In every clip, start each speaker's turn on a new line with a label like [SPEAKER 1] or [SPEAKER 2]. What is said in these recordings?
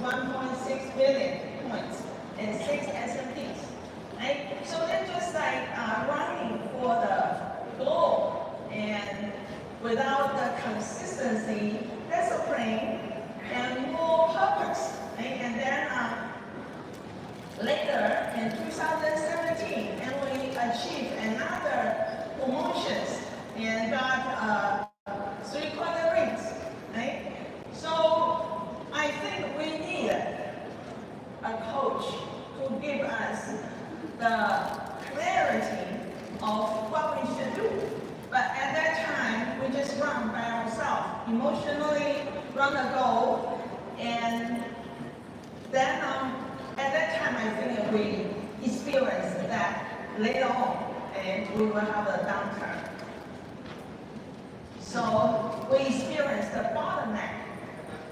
[SPEAKER 1] 1.6 billion points and 6 S&Ps. Right? So they're just like running for the goal, and without the consistency, discipline, and more purpose. Right? And then later in 2017, and we achieved another promotions and got 3 quarter rings. Right? So I think we need a coach to give us the clarity of what we should do. But at that time, we just run by ourselves, emotionally run a goal, and then at that time, I think we experienced that later on, and we will have a downturn. So we experienced the bottleneck,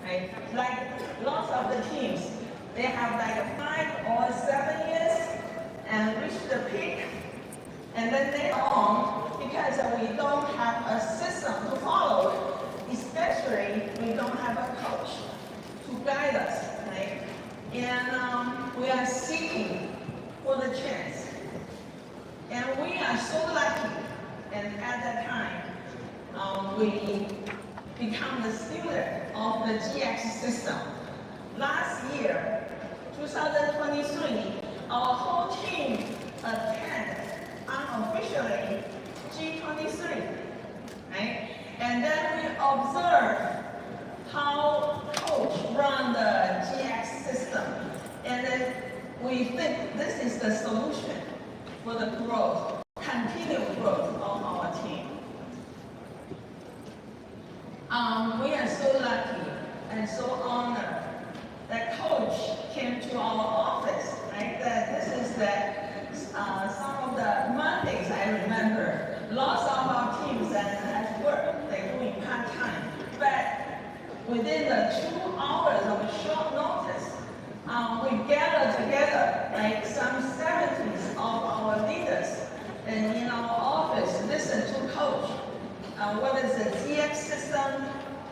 [SPEAKER 1] right? Like lots of the teams, they have like 5 or 7 years and reach the peak, and then later on, because we don't have a system to follow, especially we don't have a coach to guide us, right? And we are seeking for the chance. And we are so lucky, and at that time, we become the student of the GX system. Last year, 2023, our whole team attended unofficially G23, right? And then we observed how coach run the GX system, and then we think this is the solution for the growth, continued growth of our team. We are so lucky and so honored that coach came to our office, right? That this is some of the Mondays I remember. Lots of our teams at work, they're doing part-time. But within the 2 hours of short notice, we gathered together, like some 70s of our leaders, and in our office, listen to coach. What is the GX system,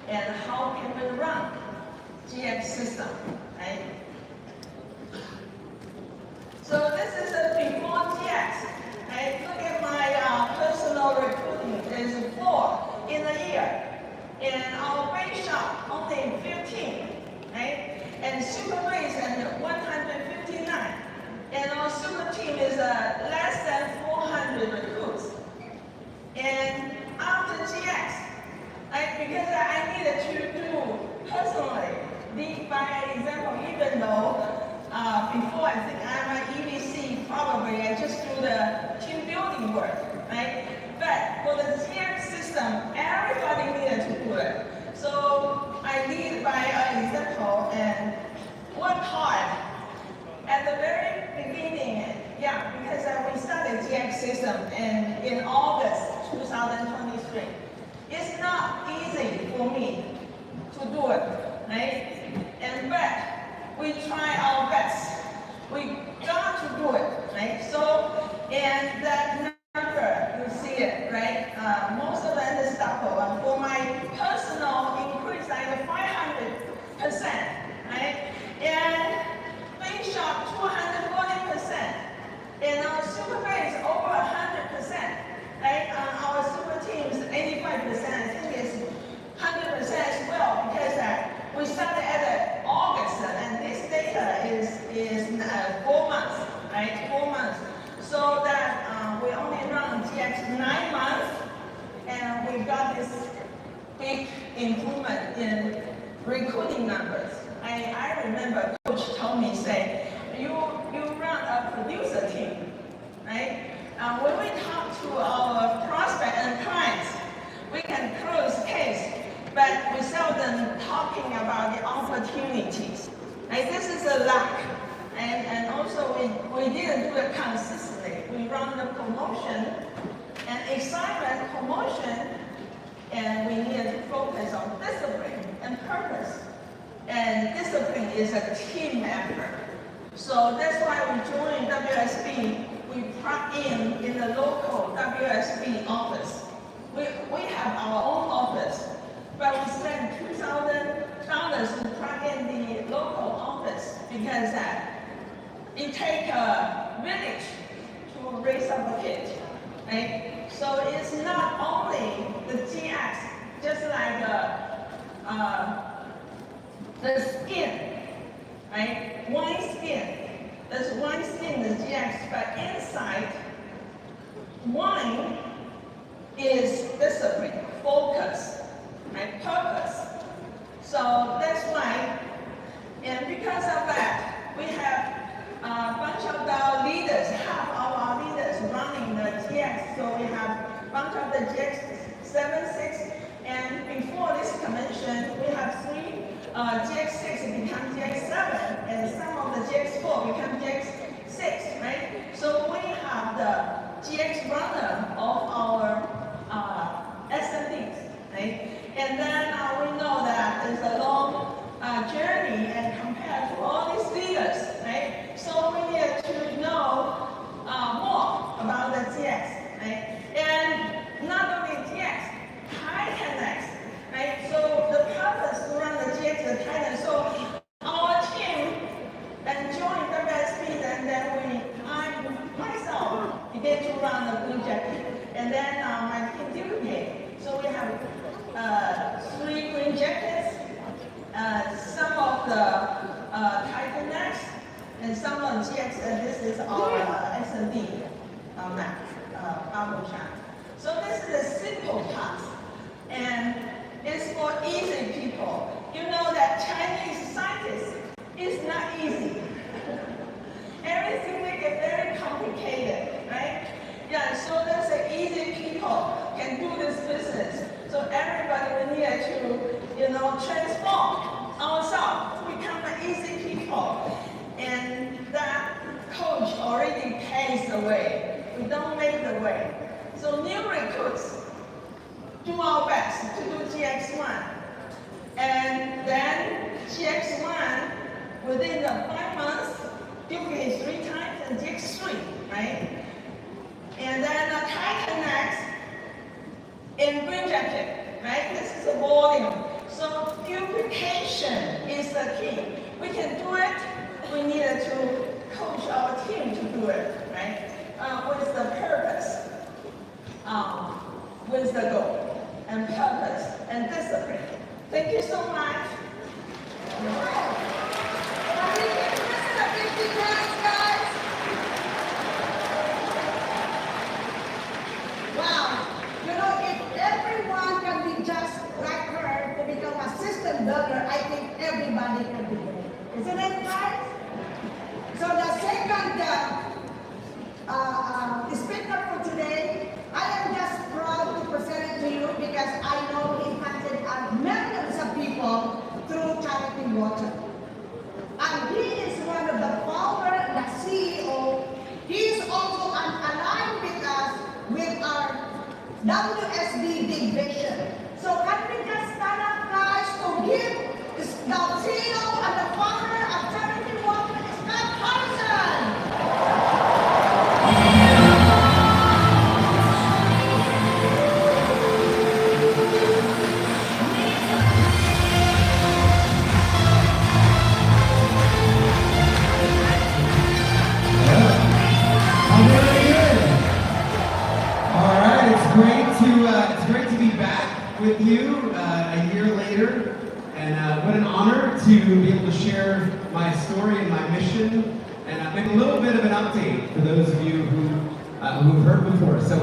[SPEAKER 1] and how can we run GX system, right? So this is a before GX. Right? Look at my personal recruiting. There's 4 in a year. And our base shop only 15, right? And super base and 159. And our super team is less than 400 recruits. And after GX, right, because I needed to do personally, lead by example, even though before I think I'm an EVC, probably I just do the team building work, right? But for the GX system, everybody needed to do it. So I lead by example and work hard. At the very beginning, because we started GX system in August 2023. It's not easy for me to do it, right? But we try our best. We got to do it, right? So, and that number, you see it, right? Most of it is double. For my personal increase, like 500%, right? And big shop 240%, and our super base over 100%, right? Our super teams 85%, I think it's 100% as well, because we started at August, and this data is 4 months, right? 4 months. So that we only run GX 9 months, and we got this big improvement in recruiting numbers. I remember coach told me, say, you run a producer team, right? When we talk to our prospect and clients, we can close case, but we seldom talking about the opportunities. Right? This is a lack. And also we didn't do it consistently. We run the promotion and excitement promotion, and we needed to focus on discipline and purpose. And discipline is a team effort. So that's why we joined WSB. We plug in the local WSB office. We have our own office, but we spend $2,000 to plug in the local office. says that it takes a village to raise up a kid, right? So it's not only the GX, just like the skin, right? One skin. There's one skin, the GX, but inside, one is discipline, focus, right? Purpose. So that's why, and because of that, we have a bunch of the leaders, half of our leaders running the GX. So we have a bunch of the GX 7, 6, and before this convention, we have 3. GX6 becomes GX7, and some of the GX4 become GX6, right? So we have the GX runner of our SMDs, right? And then we know that there's a long journey and compared to all these leaders, right? So we need to know more about the GX, right? And not only GX, Titan-X, right? So the purpose to run the GX is Titan. So our team then joined WSB, and then myself began to run the blue jacket, and then my team duplicate. So we have 3 green jackets, some of the Titan-X, and some of the GX, and this is our SMD map, bubble chart. So this is a simple task, and it's for easy people. You know that Chinese scientists is not easy. Everything they get very complicated, right? Yeah, so that's the easy people can do this business. So everybody we need to, transform ourselves to become the easy people. And that coach already paves the way. We don't make the way. So new recruits, do our best to do GX1. And then GX1, within the 5 months, duplicate 3 times and GX3, right? And then the Titan-X in green jacket, right? This is the volume. So duplication is the key. We can do it. We needed to coach our team to do it, right? With the purpose, with the goal, and purpose, and discipline. Thank you so much.
[SPEAKER 2] Wow. If everyone can be just like her to become assistant builder, I think everybody can be great. Isn't it right? So the second speaker for today, I am just proud to present it to you because I know he handed out millions of people through charity water. And he is one of the founder, the CEO. He is also aligned with us with our WSB big vision. So can we just stand up, guys, to give the CEO and the founder of charity water, Scott Harrison.
[SPEAKER 3] It's great to be back with you a year later, and what an honor to be able to share my story and my mission, and make a little bit of an update for those of you who've heard before. So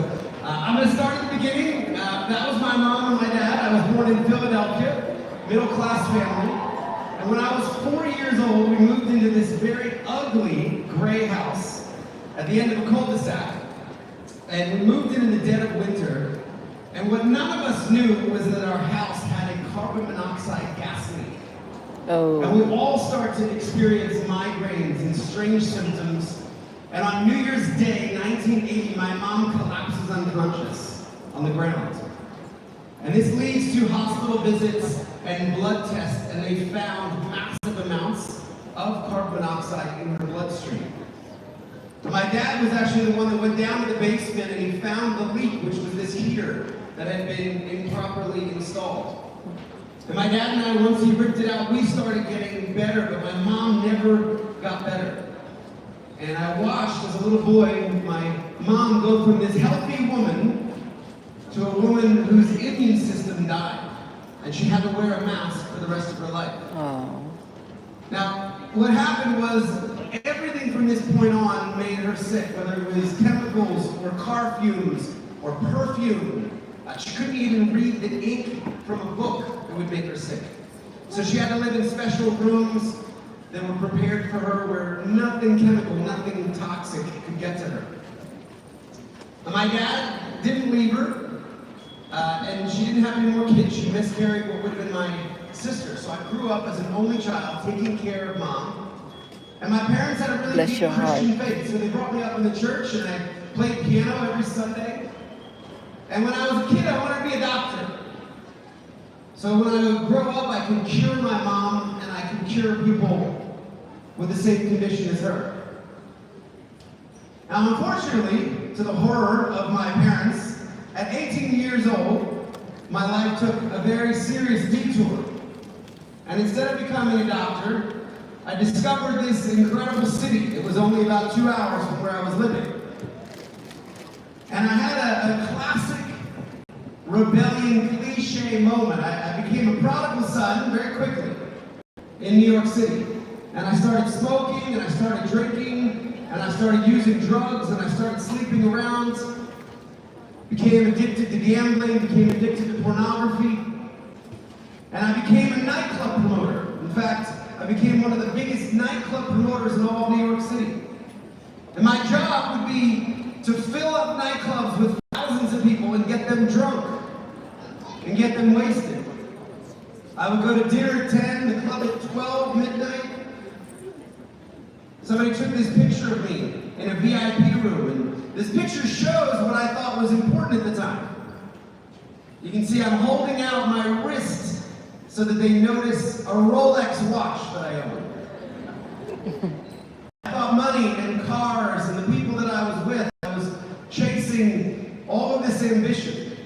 [SPEAKER 3] I'm going to start at the beginning. That was my mom and my dad. I was born in Philadelphia, middle-class family, and when I was 4 years old, we moved into this very ugly gray house at the end of a cul-de-sac. And we moved in the dead of winter, and what none of us knew was that our house had a carbon monoxide gas leak. Oh. And we all start to experience migraines and strange symptoms. And on New Year's Day, 1980, my mom collapses unconscious on the ground. And this leads to hospital visits and blood tests, and they found massive amounts of carbon monoxide in her bloodstream. My dad was actually the one that went down to the basement and he found the leak, which was this heater that had been improperly installed. And my dad and I, once he ripped it out, we started getting better, but my mom never got better. And I watched as a little boy my mom go from this healthy woman to a woman whose immune system died. And she had to wear a mask for the rest of her life.
[SPEAKER 4] Oh.
[SPEAKER 3] Now, what happened was everything from this point on made her sick, whether it was chemicals or car fumes or perfume. She couldn't even read the ink from a book that would make her sick. So she had to live in special rooms that were prepared for her where nothing chemical, nothing toxic could get to her. My dad didn't leave her, and she didn't have any more kids. She miscarried what would have been my sister. So I grew up as an only child, taking care of mom. And my parents had a really
[SPEAKER 4] Bless
[SPEAKER 3] deep
[SPEAKER 4] your heart.
[SPEAKER 3] Christian faith. So they brought me up in the church, and I played piano every Sunday. And when I was a kid, I wanted to be a doctor. So when I grow up, I can cure my mom, and I can cure people with the same condition as her. Now, unfortunately, to the horror of my parents, at 18 years old, my life took a very serious detour. And instead of becoming a doctor, I discovered this incredible city. It was only about 2 hours from where I was living. And I had a classic rebellion cliche moment. I became a prodigal son very quickly in New York City. And I started smoking, and I started drinking, and I started using drugs, and I started sleeping around. Became addicted to gambling, became addicted to pornography. And I became a nightclub promoter. In fact, I became one of the biggest nightclub promoters in all of New York City. And my job would be to fill up nightclubs with thousands of people and get them drunk and get them wasted. I would go to dinner at 10, the club at 12, midnight. Somebody took this picture of me in a VIP room, and this picture shows what I thought was important at the time. You can see I'm holding out my wrist so that they notice a Rolex watch that I own. I thought money and cars and the people that I was with, I was chasing all of this ambition.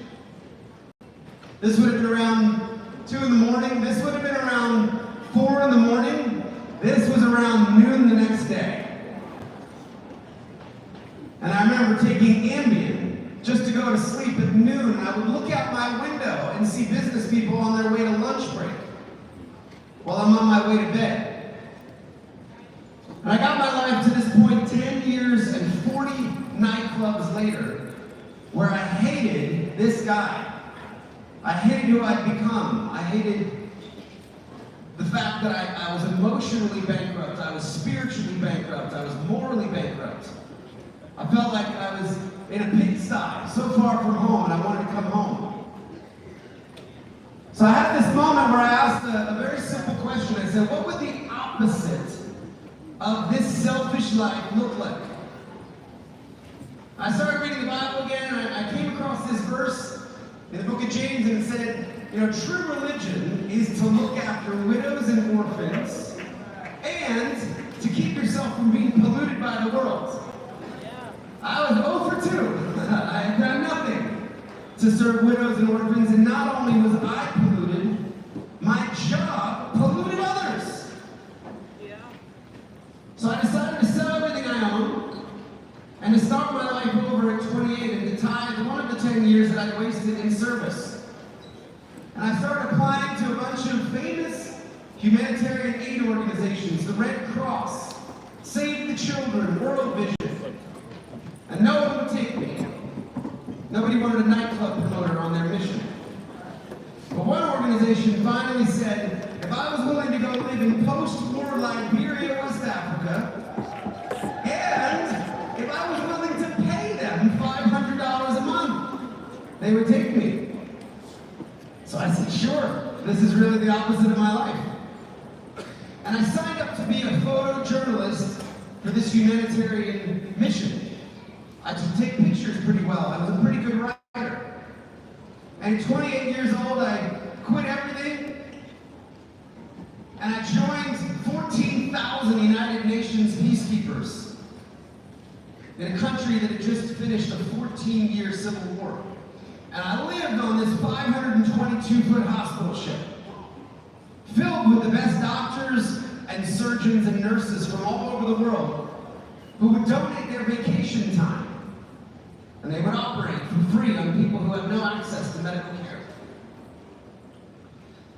[SPEAKER 3] This would have been around 2 in the morning. This would have been around 4 in the morning. This was around noon the next day. And I remember taking Ambien just to go to sleep at noon. I would look out my window and see business people on their way to lunch break while I'm on my way to bed. And I got my life to this point 10 years and 40 nightclubs later, where I hated this guy. I hated who I'd become. I hated the fact that I was emotionally bankrupt. I was spiritually bankrupt. I was morally bankrupt. I felt like I was in a pigsty, so far from home, and I wanted to come home. So I had this moment where I asked a very simple question. I said, what would the opposite of this selfish life look like? I started reading the Bible again, and I came across this verse in the book of James, and it said, true religion is to look after widows and orphans, and to keep yourself from being polluted by the world. I was 0 for 2. I had done nothing to serve widows and orphans, and not only was I polluted, my job polluted others. So I decided to sell everything I own and to start my life over at 28 and to tithe one of the 10 years that I wasted in service. And I started applying to a bunch of famous humanitarian aid organizations, the Red Cross, Save the Children, World Vision. And no one would take me. Nobody wanted a nightclub promoter on their mission. But one organization finally said, if I was willing to go live in post-war Liberia, West Africa, and if I was willing to pay them $500 a month, they would take me. So I said, sure, this is really the opposite of my life. And I signed up to be a photojournalist for this humanitarian mission. I could take pictures pretty well. I was a pretty good writer. And at 28 years old, I quit everything, and I joined 14,000 United Nations peacekeepers in a country that had just finished a 14-year civil war. And I lived on this 522-foot hospital ship, filled with the best doctors, and surgeons and nurses from all over the world who would donate their vacation time. And they would operate for free on people who had no access to medical care.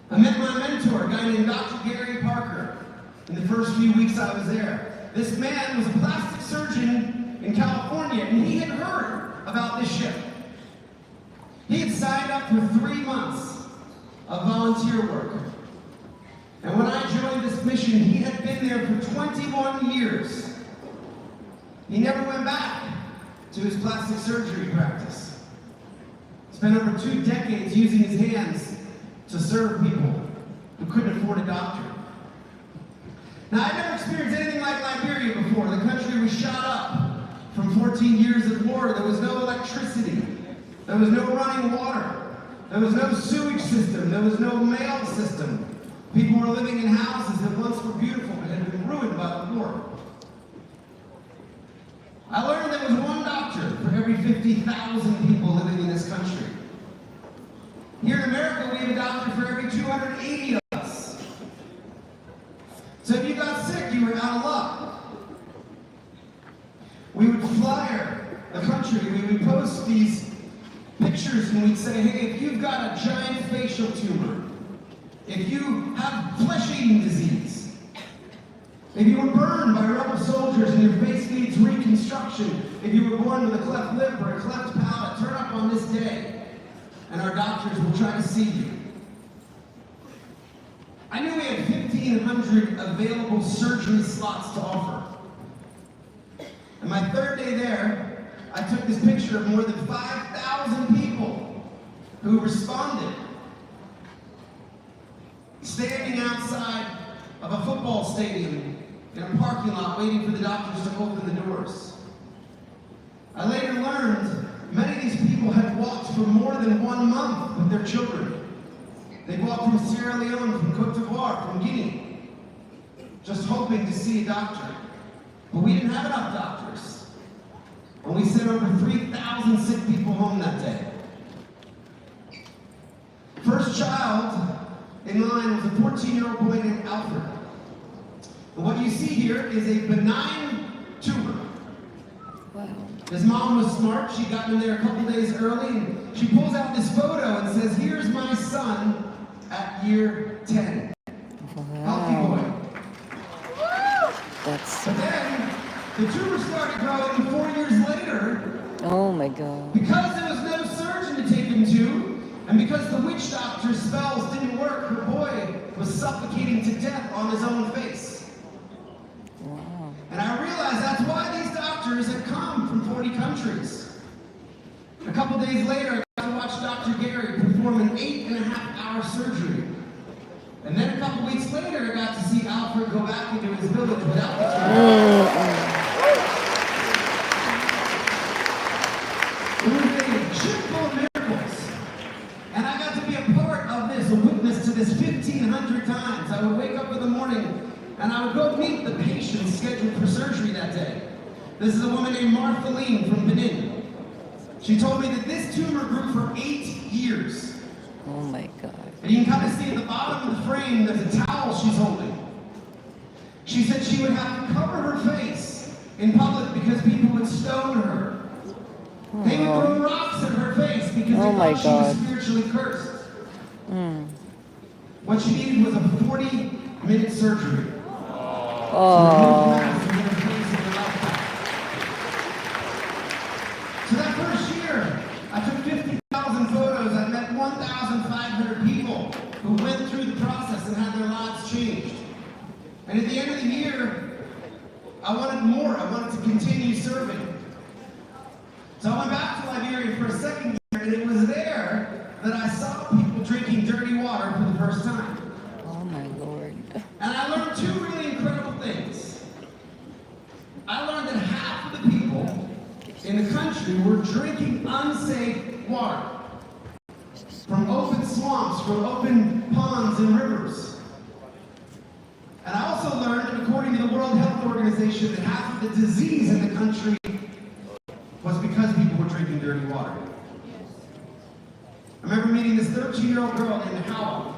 [SPEAKER 3] I met my mentor, a guy named Dr. Gary Parker, in the first few weeks I was there. This man was a plastic surgeon in California, and he had heard about this ship. He had signed up for 3 months of volunteer work. And when I joined this mission, he had been there for 21 years. He never went back to his plastic surgery practice. Spent over 2 decades using his hands to serve people who couldn't afford a doctor. Now, I'd never experienced anything like Liberia before. The country was shot up from 14 years of war. There was no electricity. There was no running water. There was no sewage system. There was no mail system. People were living in houses that once were beautiful but had been ruined by the war. I learned there was 1 doctor for every 50,000 people living in this country. Here in America, we have a doctor for every 280 of us. So if you got sick, you were out of luck. We would flyer the country. We would post these pictures and we'd say, hey, if you've got a giant facial tumor, if you have flesh-eating disease, if you were burned by rebel soldiers and your face needs reconstruction, if you were born with a cleft lip or a cleft palate, turn up on this day and our doctors will try to see you. I knew we had 1,500 available surgery slots to offer. And my 3rd day there, I took this picture of more than 5,000 people who responded, standing outside of a football stadium in a parking lot waiting for the doctors to open the doors. I later learned many of these people had walked for more than 1 month with their children. They walked from Sierra Leone, from Cote d'Ivoire, from Guinea, just hoping to see a doctor. But we didn't have enough doctors. And we sent over 3,000 sick people home that day. First child in line was a 14-year-old boy named Alfred. And what you see here is a benign tumor.
[SPEAKER 4] Wow.
[SPEAKER 3] His mom was smart. She got him there a couple days early, and she pulls out this photo and says, here's my son at year 10. Healthy boy.
[SPEAKER 4] That's...
[SPEAKER 3] But then, the tumor started growing 4 years later.
[SPEAKER 4] Oh my God.
[SPEAKER 3] Because there was no surgeon to take him to, and because the witch doctor's spells didn't work, her boy was suffocating to death on his own face.
[SPEAKER 4] Wow.
[SPEAKER 3] And I realized that's why these doctors had come from 40 countries. A couple days later, I got to watch Dr. Gary perform an 8.5-hour surgery. And then a couple weeks later, I got to see Alfred go back into his village without the tumor. It was a ship full of miracles. And I got to be a part of this, a witness to this 1,500 times. I would wake up in the morning and I would go meet the patients scheduled for surgery that day. This is a woman named Martha Lean from Benin. She told me that this tumor grew for 8 years.
[SPEAKER 4] Oh my God.
[SPEAKER 3] And you can kind of see at the bottom of the frame, there's a towel she's holding. She said she would have to cover her face in public because people would stone her. They would throw rocks at her face because they thought she was spiritually cursed. What she needed was a 40-minute surgery. So that first year, I took 50,000 photos. I met 1,500 people who went through the process and had their lives changed. And at the end of the year, I wanted more. I wanted to continue serving. So I went back to Liberia for a second year, and it was there that I saw people drinking dirty water for the first time.
[SPEAKER 4] Oh my Lord.
[SPEAKER 3] And I learned 2 really incredible things. I learned that half of the people in the country were drinking unsafe water from open swamps, from open ponds and rivers. And I also learned, according to the World Health Organization, that half of the disease in the country was because people were drinking dirty water. I remember meeting this 13-year-old girl named Hawa.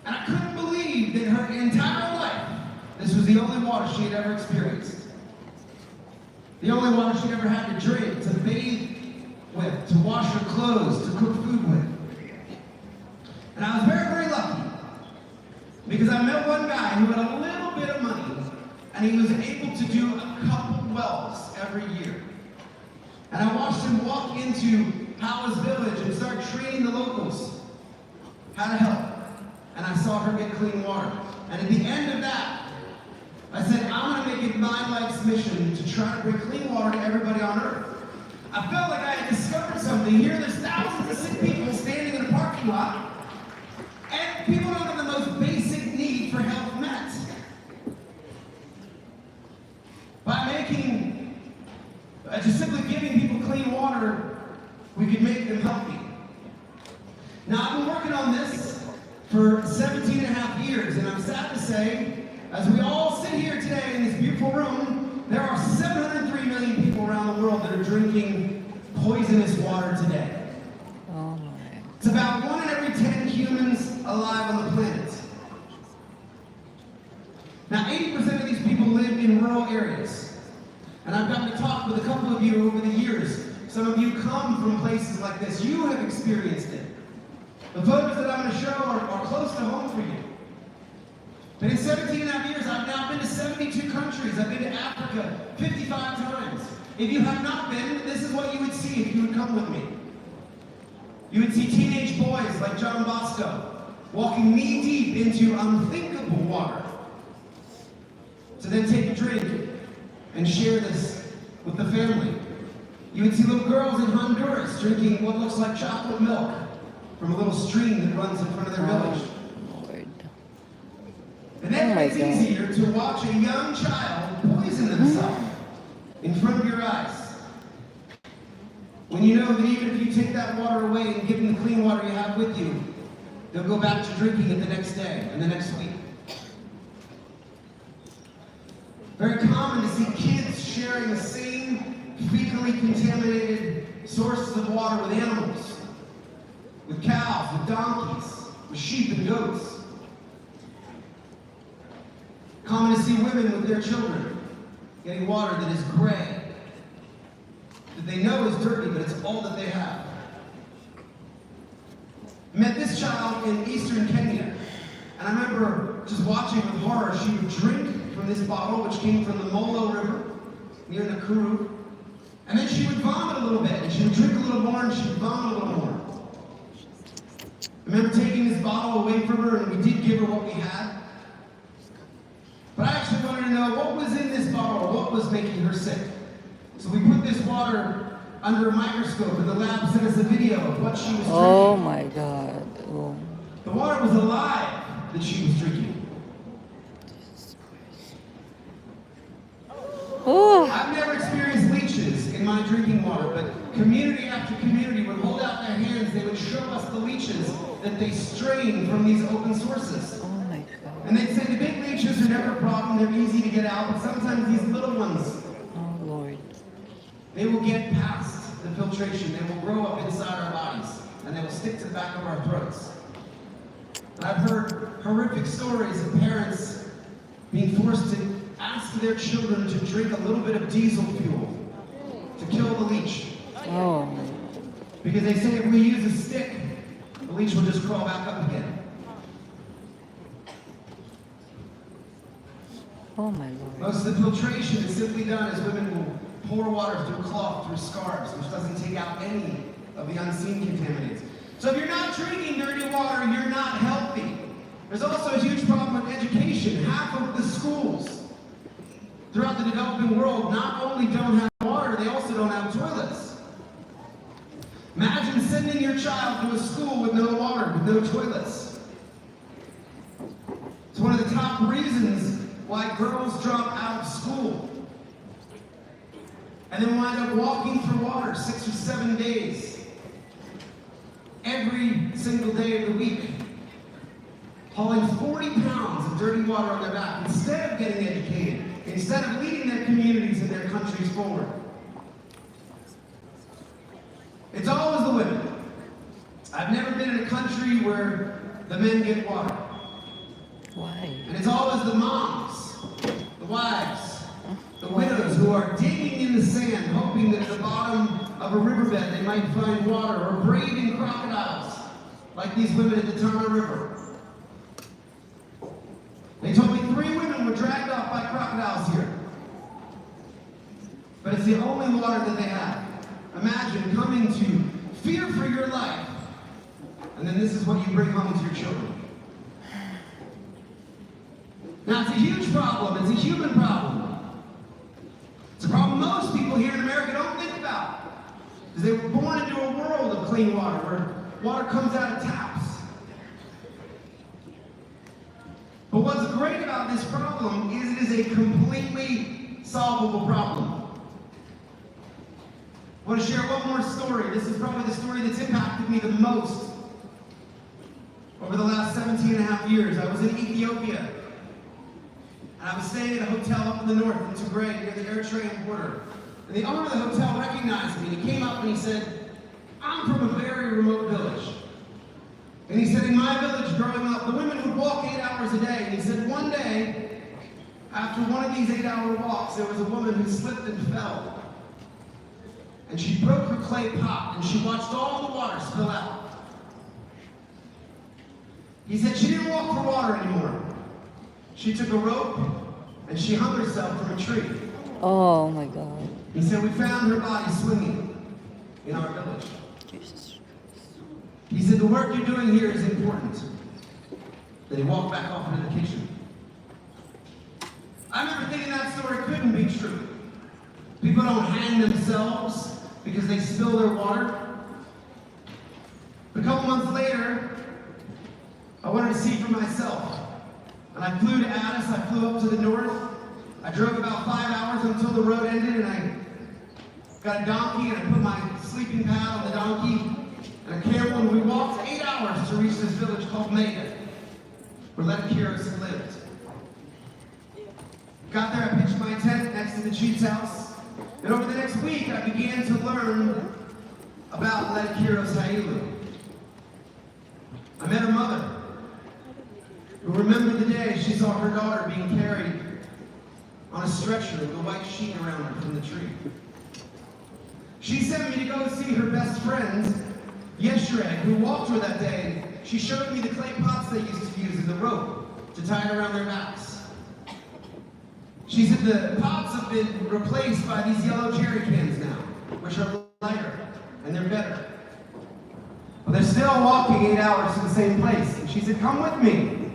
[SPEAKER 3] And I couldn't believe believed that her entire life, this was the only water she had ever experienced. The only water she'd ever had to drink, to bathe with, to wash her clothes, to cook food with. And I was very, very lucky, because I met one guy who had a little bit of money, and he was able to do a couple wells every year. And I watched him walk into Howa's village and start training the locals how to help. And I saw her get clean water. And at the end of that, I said, I'm going to make it my life's mission to try to bring clean water to everybody on earth. I felt like I had discovered something. Here there's thousands of sick people standing in a parking lot, and people don't have the most basic need for health met. By just simply giving people clean water, we could make them healthy. Now, I've been working on this for 17 and a half years, and I'm sad to say, as we all sit here today in this beautiful room, there are 703 million people around the world that are drinking poisonous water today.
[SPEAKER 4] Oh my.
[SPEAKER 3] It's about 1 in every 10 humans alive on the planet. Now, 80% of these people live in rural areas. And I've gotten to talk with a couple of you over the years. Some of you come from places like this. You have experienced it. The photos that I'm going to show are close to home for you. But in 17 and a half years, I've now been to 72 countries. I've been to Africa 55 times. If you have not been, this is what you would see if you would come with me. You would see teenage boys like John Bosco walking knee-deep into unthinkable water to then take a drink and share this with the family. You would see little girls in Honduras drinking what looks like chocolate milk from a little stream that runs in front of their village.
[SPEAKER 4] Lord.
[SPEAKER 3] And then
[SPEAKER 4] my
[SPEAKER 3] it's
[SPEAKER 4] God.
[SPEAKER 3] easier to watch a young child poison themselves in front of your eyes. When you know that even if you take that water away and give them the clean water you have with you, they'll go back to drinking it the next day and the next week. Very common to see kids sharing the same fecally contaminated sources of water with animals, with cows, with donkeys, with sheep and goats. Common to see women with their children getting water that is gray, that they know is dirty, but it's all that they have. I met this child in eastern Kenya, and I remember just watching with horror. She would drink from this bottle, which came from the Molo River near Nakuru, and then she would vomit a little bit, and she would drink a little more, and she would vomit a little more. I remember taking this bottle away from her, and we did give her what we had. But I actually wanted to know what was in this bottle, what was making her sick. So we put this water under a microscope, and the lab sent us a video of what she was drinking.
[SPEAKER 4] Oh my God. Oh.
[SPEAKER 3] The water was alive that she was drinking.
[SPEAKER 4] Oh.
[SPEAKER 3] I've never experienced leeches in my drinking water, but community after community would hold out their hands. They would show us the leeches that they strain from these open sources.
[SPEAKER 4] Oh my God.
[SPEAKER 3] And they'd say the big leeches are never a problem, they're easy to get out, but sometimes these little ones,
[SPEAKER 4] Oh Lord.
[SPEAKER 3] they will get past the filtration, they will grow up inside our bodies, and they will stick to the back of our throats. And I've heard horrific stories of parents being forced to ask their children to drink a little bit of diesel fuel to kill the leech.
[SPEAKER 4] Oh.
[SPEAKER 3] Because they say if we use a stick, the leech will just crawl back up again.
[SPEAKER 4] Oh my Lord.
[SPEAKER 3] Most of the filtration is simply done as women will pour water through cloth, through scarves, which doesn't take out any of the unseen contaminants. So if you're not drinking dirty water, you're not healthy. There's also a huge problem with education. Half of the schools throughout the developing world not only don't have water, they also don't have toilets. Imagine sending your child to a school with no water, with no toilets. It's one of the top reasons why girls drop out of school and then wind up walking for water 6 or 7 days, every single day of the week, hauling 40 pounds of dirty water on their back instead of getting educated, instead of leading their communities and their countries forward. It's always the women. I've never been in a country where the men get water.
[SPEAKER 4] Why?
[SPEAKER 3] And it's always the moms, the wives, the widows who are digging in the sand, hoping that at the bottom of a riverbed they might find water, or braving crocodiles, like these women at the Tana River. They told me 3 women were dragged off by crocodiles here. But it's the only water that they have. Imagine coming to fear for your life, and then this is what you bring home to your children. Now, it's a huge problem. It's a human problem. It's a problem most people here in America don't think about. Because they were born into a world of clean water, where water comes out of taps. But what's great about this problem is it is a completely solvable problem. I want to share one more story. This is probably the story that's impacted me the most over the last 17 and a half years. I was in Ethiopia. And I was staying at a hotel up in the north in Tigray near the Eritrean border. And the owner of the hotel recognized me. He came up and he said, "I'm from a very remote village." And he said, in my village growing up, the women would walk 8 hours a day. And he said, one day, after one of these 8-hour walks, there was a woman who slipped and fell. And she broke her clay pot, and she watched all the water spill out. He said she didn't walk for water anymore. She took a rope, and she hung herself from a tree.
[SPEAKER 4] Oh my God.
[SPEAKER 3] He said, we found her body swinging in our village.
[SPEAKER 4] Jesus.
[SPEAKER 3] He said, the work you're doing here is important. Then he walked back off into the kitchen. I remember thinking that story couldn't be true. People don't hang themselves because they spill their water. But a couple months later, I wanted to see for myself. And I flew to Addis, I flew up to the north. I drove about 5 hours until the road ended, and I got a donkey, and I put my sleeping pad on the donkey, and a camel, and we walked 8 hours to reach this village called Mega, where Letikiros lived. Got there, I pitched my tent next to the chief's house, and over the next week, I began to learn about Letikiros Hailu. I met her mother, who remembered the day she saw her daughter being carried on a stretcher with a white sheet around her from the tree. She sent me to go see her best friend, Yeshreg, who walked her that day. She showed me the clay pots they used to use and the rope to tie it around their backs. She said the pots have been replaced by these yellow jerry cans now, which are lighter and they're better. But they're still walking 8 hours to the same place. And she said, come with me.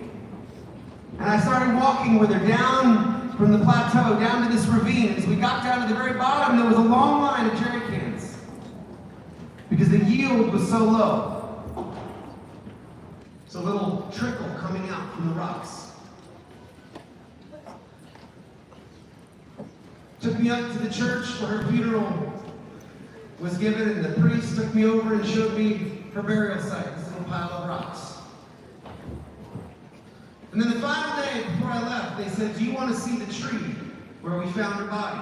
[SPEAKER 3] And I started walking with her down from the plateau, down to this ravine. As we got down to the very bottom, there was a long line of jerry cans because the yield was so low. It's a little trickle coming out from the rocks. Took me up to the church where her funeral was given, and the priest took me over and showed me her burial site, this little pile of rocks. And then the final day before I left, they said, do you want to see the tree where we found her body?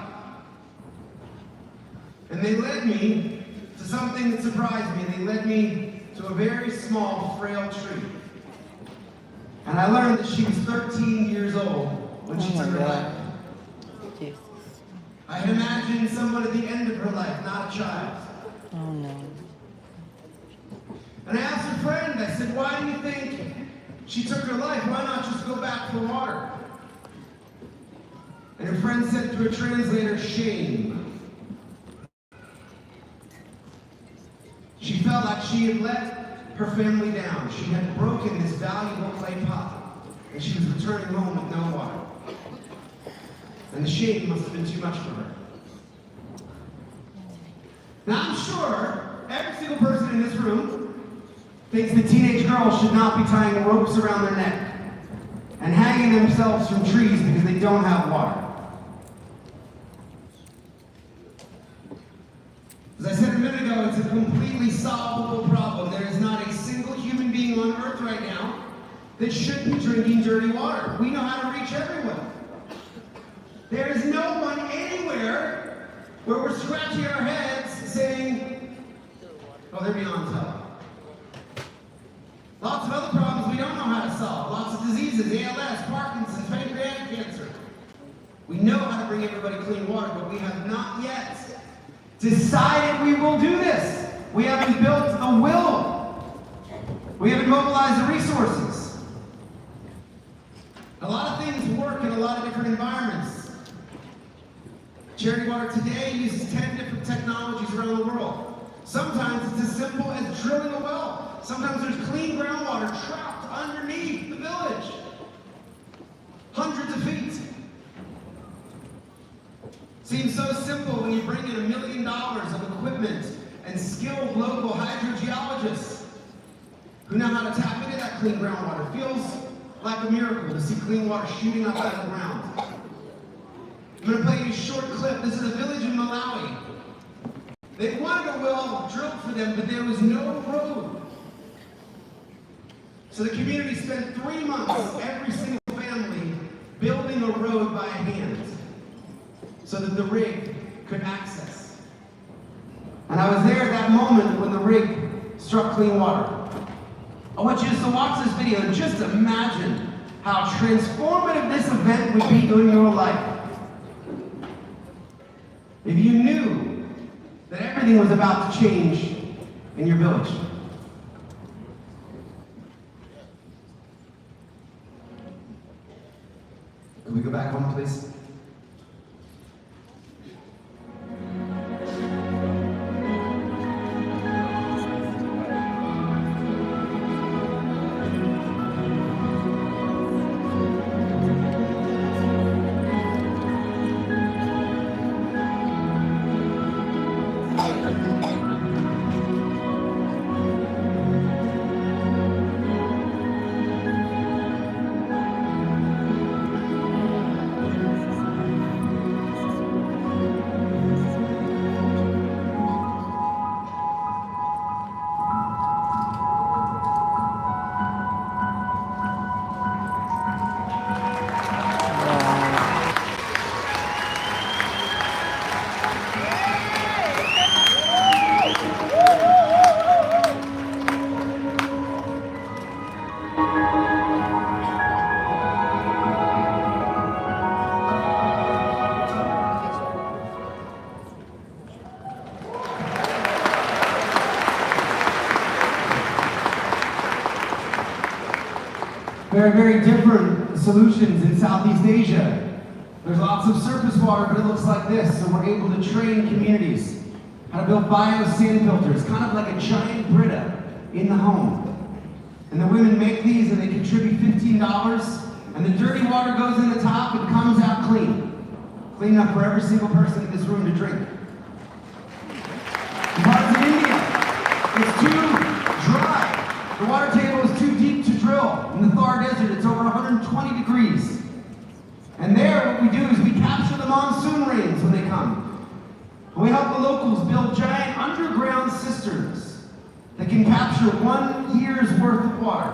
[SPEAKER 3] And they led me to something that surprised me. They led me to a very small, frail tree. And I learned that she was 13 years old when she took her life.
[SPEAKER 4] Jesus.
[SPEAKER 3] I had imagined someone at the end of her life, not a child.
[SPEAKER 4] Oh no.
[SPEAKER 3] And I asked her friend, I said, why do you think she took her life? Why not just go back for water? And her friend said through a translator, shame. She felt like she had let her family down. She had broken this valuable clay pot, and she was returning home with no water. And the shame must have been too much for her. Now I'm sure every single person in this room thinks that teenage girls should not be tying ropes around their neck and hanging themselves from trees because they don't have water. As I said a minute ago, it's a completely solvable problem. There is not a single human being on earth right now that should be drinking dirty water. We know how to reach everyone. There is no one anywhere where we're scratching our heads saying, oh, they're beyond help. Lots of other problems we don't know how how to solve lots of diseases, ALS, Parkinson's, pancreatic cancer. We know how to bring everybody clean water, but we have not yet decided we will do this. We haven't built the will. We haven't mobilized the resources. A lot of things work in a lot of different environments. Charity Water today uses 10 different technologies around the world. Sometimes it's as simple as drilling a well. Sometimes there's clean groundwater trapped underneath the village. Hundreds of feet. Seems so simple when you bring in $1 million of equipment and skilled local hydrogeologists who know how to tap into that clean groundwater. Feels like a miracle to see clean water shooting up out of the ground. I'm going to play you a short clip. This is a village in Malawi. They wanted a well drilled for them, but there was no road. So the community spent 3 months, every single family, building a road by hand so that the rig could access. And I was there at that moment when the rig struck clean water. I want you just to watch this video and just imagine how transformative this event would be in your life. If you knew that everything was about to change in your village. Can we go back home, please? Very different solutions in Southeast Asia. There's lots of surface water, but it looks like this. So we're able to train communities how to build bio sand filters, kind of like a giant Brita in the home. And the women make these and they contribute $15, and the dirty water goes in the top and comes out clean. Clean enough for every single person in this room to drink. In parts of India, it's too dry. The water table is too deep to drill. In the Thar Desert, it's over 120 degrees. And there, what we do is we capture the monsoon rains when they come. And we help the locals build giant underground cisterns that can capture 1 year's worth of water.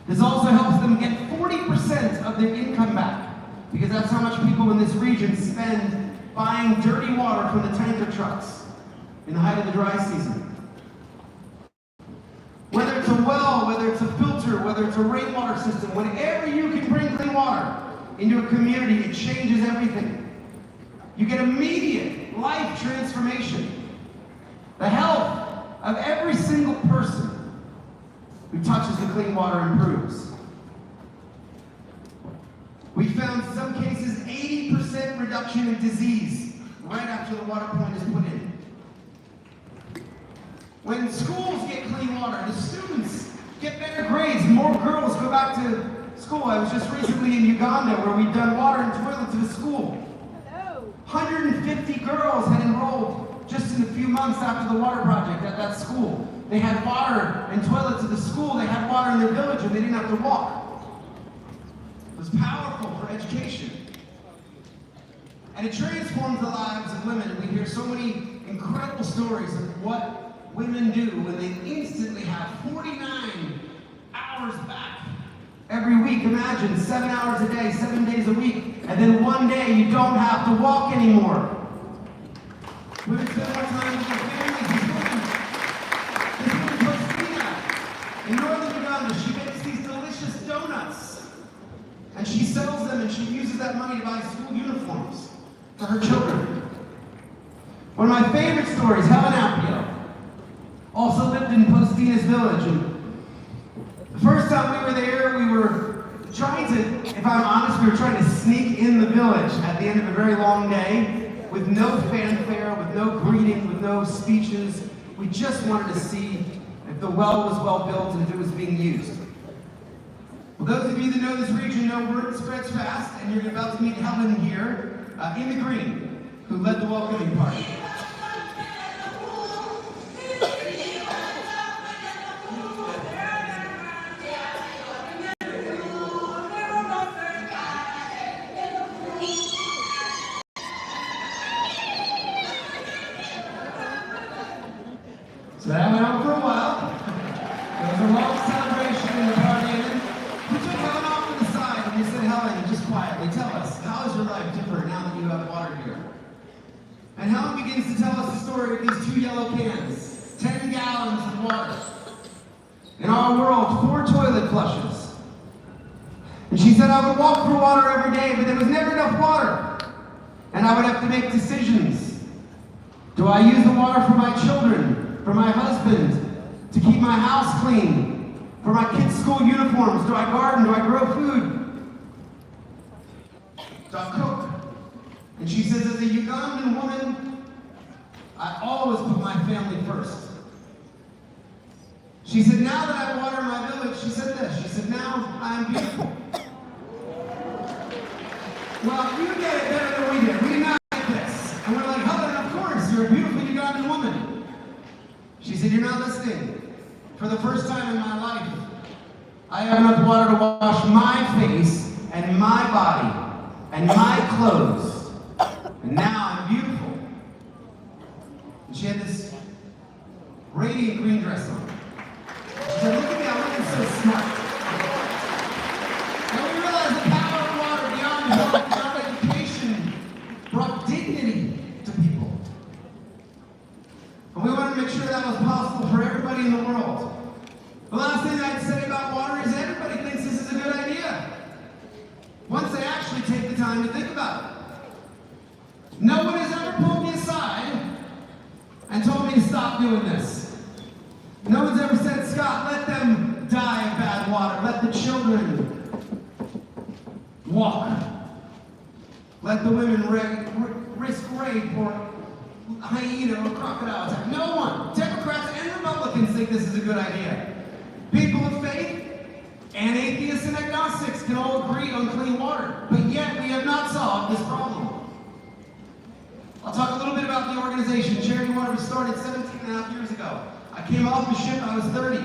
[SPEAKER 3] This also helps them get 40% of their income back, because that's how much people in this region spend buying dirty water from the tanker trucks in the height of the dry season. Whether it's a well, whether it's a filter, whether it's a rainwater system, whenever you can bring clean water into a community, it changes everything. You get immediate life transformation. The health of every single person who touches the clean water improves. We found in some cases 80% reduction in disease right after the water point is put in. When schools get clean water, the students get better grades, more girls go back to school. I was just recently in Uganda where we'd done water and toilets at a school. 150 girls had enrolled just in a few months after the water project at that school. They had water and toilets at the school, they had water in their village, and they didn't have to walk. It was powerful for education. And it transforms the lives of women, and we hear so many incredible stories of what women do when they instantly have 49 hours back every week. Imagine 7 hours a day, 7 days a week, and then one day you don't have to walk anymore. Women spend more time with their families. This woman, Christina, in northern Uganda, she makes these she sells them and she uses that money to buy school uniforms for her children. One of my favorite stories, Helen Appio, also lived in Postina's village. And the first time we were there, we were trying to, if I'm honest, we were trying to sneak in the village at the end of a very long day with no fanfare, with no greeting, with no speeches. We just wanted to see if the well was well built and if it was being used. Well, those of you that know this region know word spreads fast, and you're about to meet Helen here in the green, who led the welcoming party. So that went on for a while. There was a long celebration in the party, and then we took Helen off to the side and we said, Helen, just quietly, tell us, how is your life different now that you have water here? And Helen begins to tell us the story of these 2 yellow cans, 10 gallons of water. In our world, 4 toilet flushes. And she said, I would walk for water every day, but there was never enough water. And I would have to make decisions. Do I use the water for my children? For my husband, to keep my house clean, for my kids' school uniforms? Do I garden? Do I grow food? Do I cook? And she says, as a Ugandan woman, I always put my family first. She said, now that I water my village, she said this, she said, now I am beautiful. Well, you get it better than we did. We did not get this. And we're like, Helen, of course, you're a beautiful Ugandan woman. She said, you're not listening. For the first time in my life, I have enough water to wash my face and my body and my clothes. And now I'm beautiful. And she had this radiant green dress on. She said, look at me, I'm looking so smart. And we realized the power of water beyond health, beyond education, brought dignity to people. And we wanted to make sure that was possible for everybody in the world. The last thing I'd say about water is everybody thinks this is a good idea. Once they actually take the time to think about it. No one has ever pulled me aside and told me to stop doing this. No one's ever said, Scott, let them die of bad water. Let the children walk. Let the women risk rape or hyena or crocodile attack. No one. Democrats and Republicans think this is a good idea. People of faith and atheists and agnostics can all agree on clean water, but yet we have not solved this problem. I'll talk a little bit about the organization. Charity Water was started 17 and a half years ago. I came off the ship, I was 30.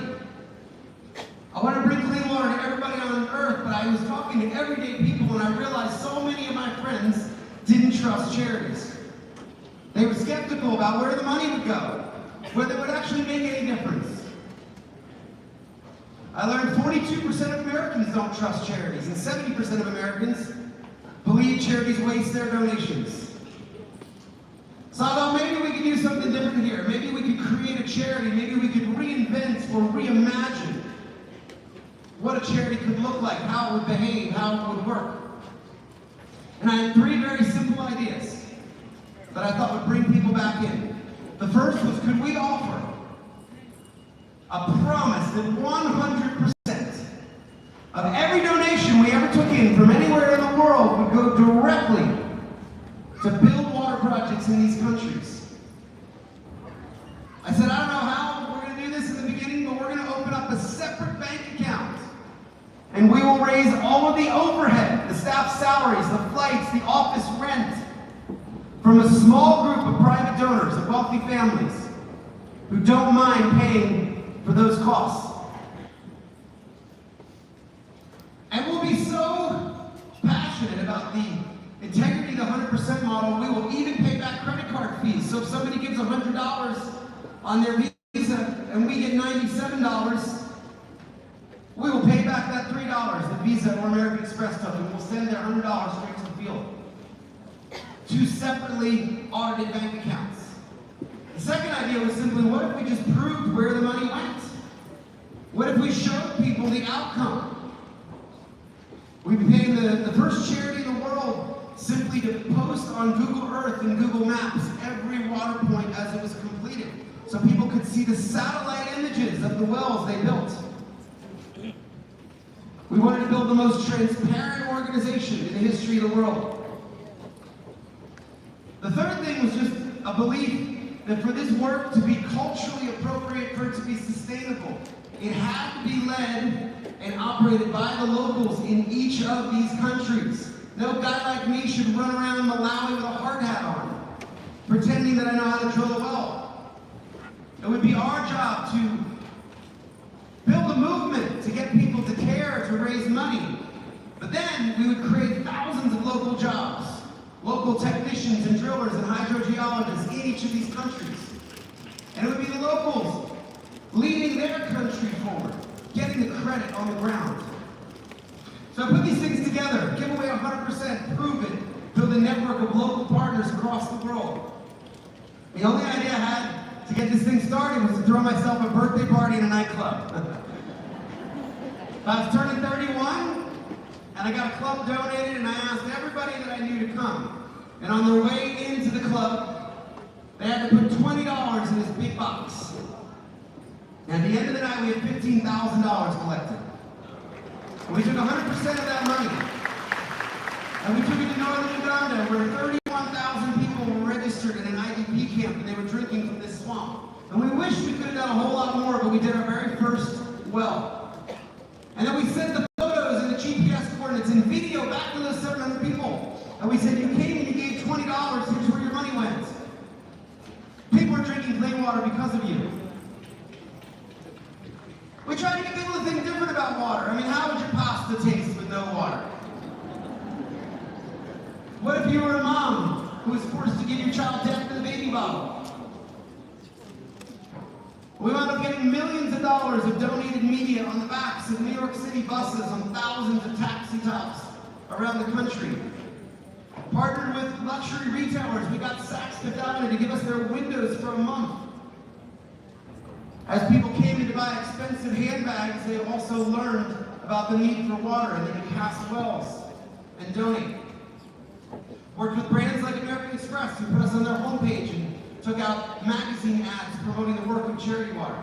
[SPEAKER 3] I want to bring clean water to everybody on earth, but I was talking to everyday people and I realized so many of my friends didn't trust charities. They were skeptical about where the money would go, whether it would actually make any difference. I learned 42% of Americans don't trust charities, and 70% of Americans believe charities waste their donations. So I thought maybe we could do something different here. Maybe we could create a charity. Maybe we could reinvent or reimagine what a charity could look like, how it would behave, how it would work. And I had 3 very simple ideas that I thought would bring people back in. The first was, could we offer a promise that 100% of every donation we ever took in from anywhere in the world would go directly to build water projects in these countries. I said, I don't know how we're going to do this in the beginning, but we're going to open up a separate bank account. And we will raise all of the overhead, the staff salaries, the flights, the office rent, from a small group of private donors, of wealthy families, who don't mind paying for those costs. And we'll be so passionate about the integrity of the 100% model, we will even pay back credit card fees. So if somebody gives $100 on their Visa and we get $97, we will pay back that $3 that Visa or American Express took, and we'll send their $100 straight to the field. 2 separately audited bank accounts. The second idea was simply, what if we just proved where the money went? What if we showed people the outcome? We became the first charity in the world simply to post on Google Earth and Google Maps every water point as it was completed, so people could see the satellite images of the wells they built. We wanted to build the most transparent organization in the history of the world. The third thing was just a belief that for this work to be culturally appropriate, for it to be sustainable, it had to be led and operated by the locals in each of these countries. No guy like me should run around Malawi with a hard hat on, pretending that I know how to drill a well. It would be our job to build a movement to get people to care, to raise money. But then we would create thousands of local jobs, local technicians and drillers and hydrogeologists in each of these countries. And it would be the locals leading their country forward, getting the credit on the ground. So I put these things together, give away 100%, prove it, build a network of local partners across the world. The only idea I had to get this thing started was to throw myself a birthday party in a nightclub. I was turning 31, and I got a club donated, and I asked everybody that I knew to come. And on their way into the club, they had to put $20 in this big box. And at the end of the night, we had $15,000 collected. And we took 100% of that money, and we took it to northern Uganda, where 31,000 people were registered in an IDP camp, and they were drinking from this swamp. And we wish we could have done a whole lot more, but we did our very first well. And then we sent the photos and the GPS coordinates and video back to those 700 people. And we said, you came and you gave $20, here's where your money went. People are drinking clean water because of you. We tried to get people to think different about water. I mean, how would your pasta taste with no water? What if you were a mom who was forced to give your child death in the baby bottle? We wound up getting millions of dollars of donated media on the backs of New York City buses on thousands of taxi tops around the country. Partnered with luxury retailers, we got Saks Fifth Avenue to give us their windows for a month. As people came in to buy expensive handbags, they also learned about the need for water, and they could cast wells and donate. Worked with brands like American Express, who put us on their homepage and took out magazine ads promoting the work of Charity Water.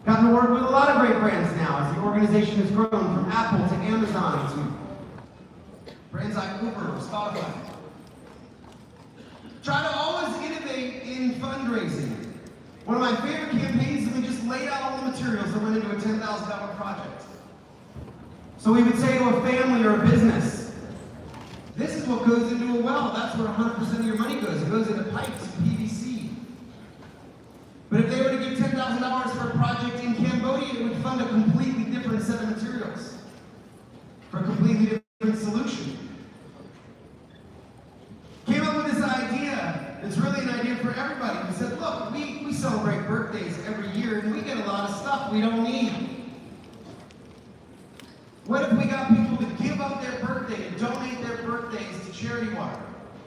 [SPEAKER 3] Gotten to work with a lot of great brands now as the organization has grown, from Apple to Amazon to brands like Uber or Spotify. Try to always innovate in fundraising. One of my favorite campaigns is we just laid out all the materials that went into a $10,000 project. So we would say to a family or a business, this is what goes into a well. That's where 100% of your money goes. It goes into pipes and PVC. But if they were to give $10,000 for a project in Cambodia, it would fund a completely different set of materials for a completely different solution. Came up with this idea. It's really an idea for everybody. We said, look, we celebrate birthdays every year, and we get a lot of stuff we don't need. What if we got people to give up their birthday and donate their birthdays to Charity Water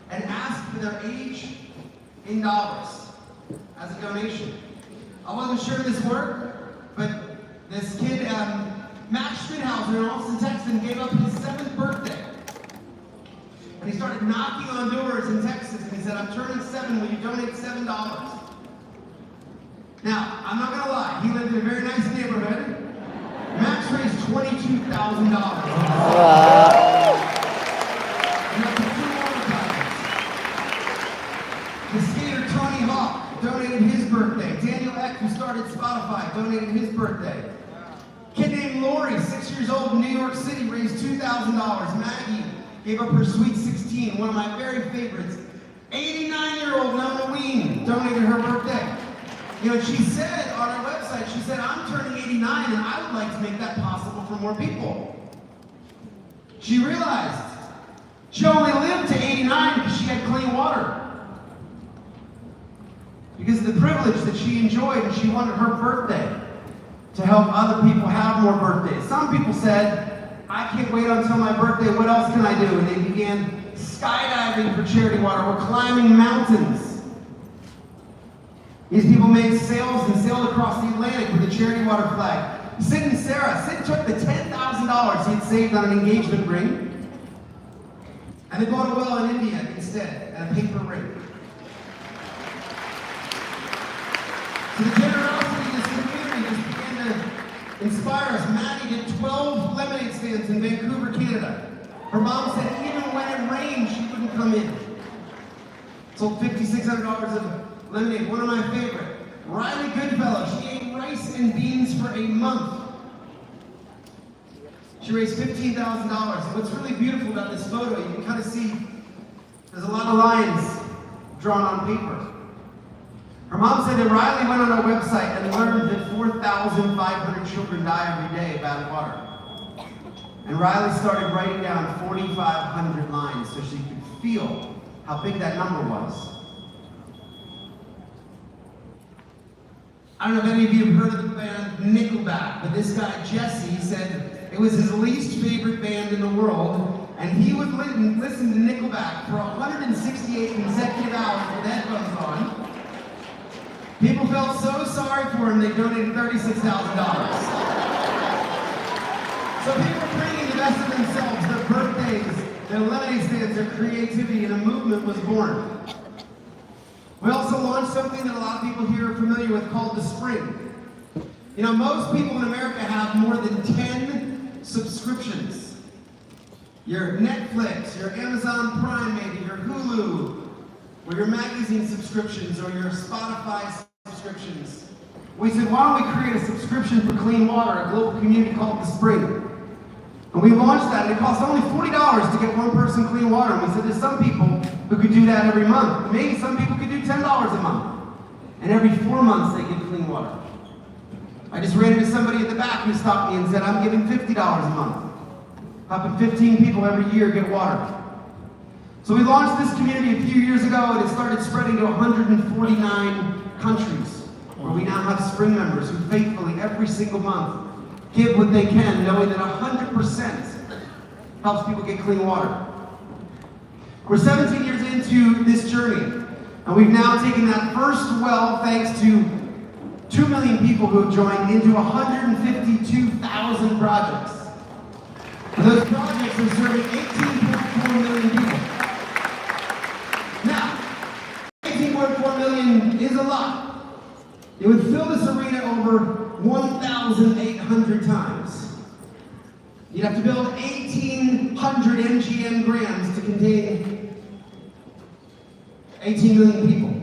[SPEAKER 3] and ask for their age in dollars as a donation? I wasn't sure this worked, but this kid, Max Schmidhauser in Austin, Texas, gave up his 7th birthday. And he started knocking on doors in Texas, and he said, I'm turning 7, will you donate $7? Now, I'm not gonna lie, he lived in a very nice neighborhood. Max raised $22,000. The skater Tony Hawk donated his birthday. Daniel Eck, who started Spotify, donated his birthday. Kid named Lori, 6 years old in New York City, raised $2,000. Maggie gave up her Sweet 16, one of my very favorites. 89-year-old Nona Ween donated her birthday. You know, she said on our website, she said, I'm turning 89 and I would like to make that possible for more people. She realized she only lived to 89 because she had clean water. Because of the privilege that she enjoyed, and she wanted her birthday to help other people have more birthdays. Some people said, I can't wait until my birthday, what else can I do? And they began skydiving for Charity Water or climbing mountains. These people made sails and sailed across the Atlantic with a Charity Water flag. Sid and Sarah, Sid took the $10,000 he had saved on an engagement ring. And they bought a well in India instead, and a paper ring. So the generosity of this community just began to inspire us. Maddie did 12 lemonade stands in Vancouver, Canada. Her mom said even when it rained, she wouldn't come in. Sold $5,600 of lemonade, one of my favorite. Riley Goodfellow, she ate rice and beans for a month. She raised $15,000. And what's really beautiful about this photo, you can kind of see there's a lot of lines drawn on paper. Her mom said that Riley went on our website and learned that 4,500 children die every day of bad water. And Riley started writing down 4,500 lines so she could feel how big that number was. I don't know if any of you have heard of the band Nickelback, but this guy, Jesse, said it was his least favorite band in the world, and he would listen to Nickelback for 168 consecutive hours with headphones on. People felt so sorry for him, they donated $36,000. So people were bringing the best of themselves, their birthdays, their lemonade stands, their creativity, and a movement was born. We also launched something that a lot of people here are familiar with called the Spring. You know, most people in America have more than 10 subscriptions. Your Netflix, your Amazon Prime maybe, your Hulu, or your magazine subscriptions, or your Spotify subscriptions. We said, why don't we create a subscription for clean water, a global community called the Spring? And we launched that, and it cost only $40 to get one person clean water. And we said, there's some people who could do that every month. Maybe some people could do $10 a month. And every 4 months they get clean water. I just ran into somebody at the back who stopped me and said, I'm giving $50 a month. Helping 15 people every year get water. So we launched this community a few years ago, and it started spreading to 149 countries, where we now have Spring members who faithfully, every single month, give what they can, knowing that 100% helps people get clean water. We're 17 years into this journey, and we've now taken that first well, thanks to 2 million people who have joined, into 152,000 projects. And those projects are serving 18.4 million people. Now, 18.4 million is a lot. It would fill this arena over 1,800 times. You'd have to build 1,800 MGM grams to contain 18 million people.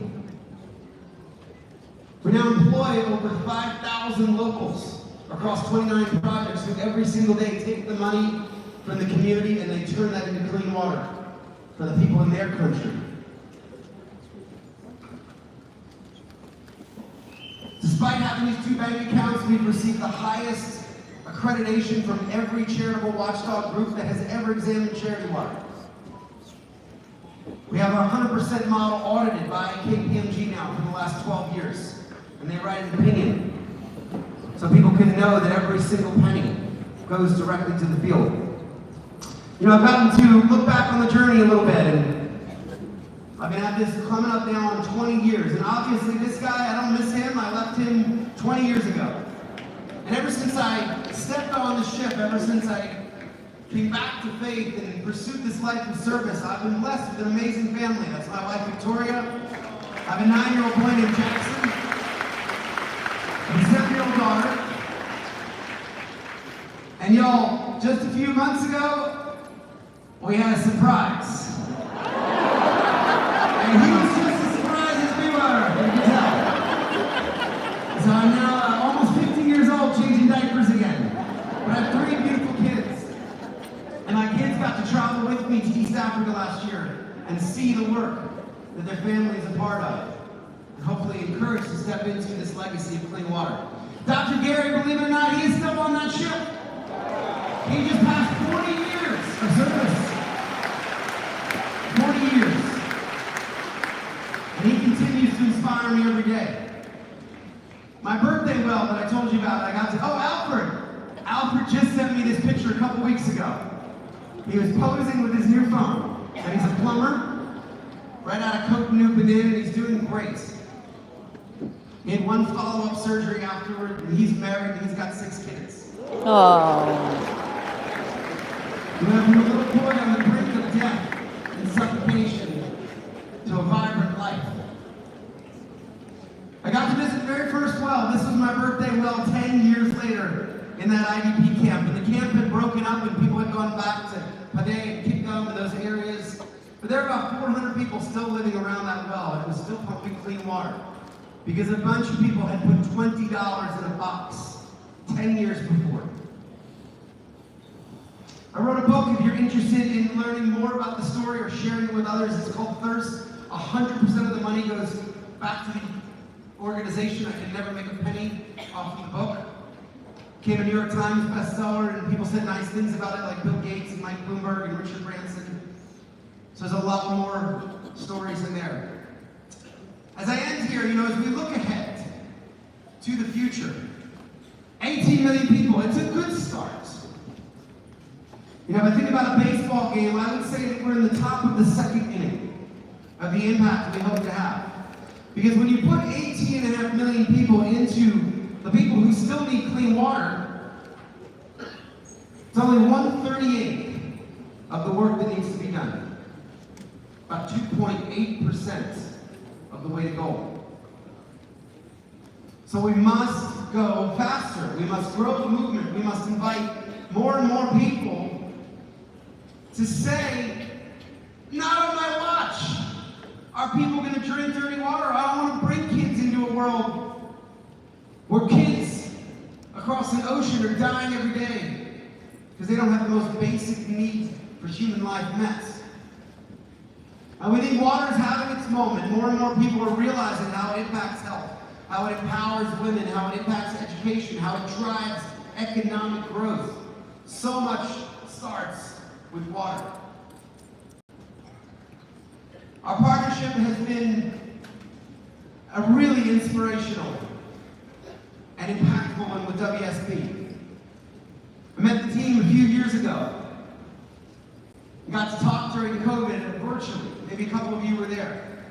[SPEAKER 3] We now employ over 5,000 locals across 29 projects who every single day take the money from the community and they turn that into clean water for the people in their country. Despite having these 2 bank accounts, we've received the highest accreditation from every charitable watchdog group that has ever examined charity water. We have our 100% model audited by KPMG now for the last 12 years, and they write an opinion so people can know that every single penny goes directly to the field. You know, I've gotten to look back on the journey a little bit, and I've been at this coming up now on 20 years, and obviously this guy, I don't miss him. I left him 20 years ago. And ever since I stepped on the ship, ever since I came back to faith and pursued this life of service, I've been blessed with an amazing family. That's my wife, Victoria. I have a 9-year-old boy named Jackson, and a 7-year-old daughter. And y'all, just a few months ago, we had a surprise. And he was just as surprised as we were, you can tell. So I'm now almost 15 years old, changing diapers again. But I have 3 beautiful kids. And my kids got to travel with me to East Africa last year and see the work that their family is a part of. And hopefully encouraged to step into this legacy of clean water. Dr. Gary, believe it or not, he is still on that ship. He just passed 40 years of service. 40 years. And he continues to inspire me every day. My birthday well that I told you about, I got to, Alfred! Alfred just sent me this picture a couple weeks ago. He was posing with his new phone. And he's a plumber, right out of Cotonou, Benin, and he's doing great. He had 1 follow-up surgery afterward, and he's married, and he's got 6 kids.
[SPEAKER 4] Oh.
[SPEAKER 3] We went from a little boy on the brink of death and suffocation to a vibrant life. I got to visit the very first well. This was my birthday well 10 years later in that IDP camp. And the camp had broken up and people had gone back to Padé and Kikam and those areas. But there were about 400 people still living around that well, and it was still pumping clean water. Because a bunch of people had put $20 in a box 10 years before. I wrote a book, if you're interested in learning more about the story or sharing it with others. It's called Thirst. 100% of the money goes back to the organization. I can never make a penny off of the book. Became a New York Times bestseller, and people said nice things about it, like Bill Gates and Mike Bloomberg and Richard Branson. So there's a lot more stories in there. As I end here, as we look ahead to the future, 18 million people, it's a good start. If I think about a baseball game, I would say that we're in the top of the second inning of the impact we hope to have. Because when you put 18.5 million people into the people who still need clean water, it's only 1/38 of the work that needs to be done. About 2.8% of the way to go. So we must go faster. We must grow the movement. We must invite more and more people to say, not on my watch are people going to drink dirty water. I want to bring kids into a world where kids across an ocean are dying every day because they don't have the most basic needs for human life met. And we think water is having its moment. More and more people are realizing how it impacts health, how it empowers women, how it impacts education, how it drives economic growth. So much starts with water. Our partnership has been a really inspirational and impactful one with WSB. I met the team a few years ago. We got to talk during COVID virtually. Maybe a couple of you were there.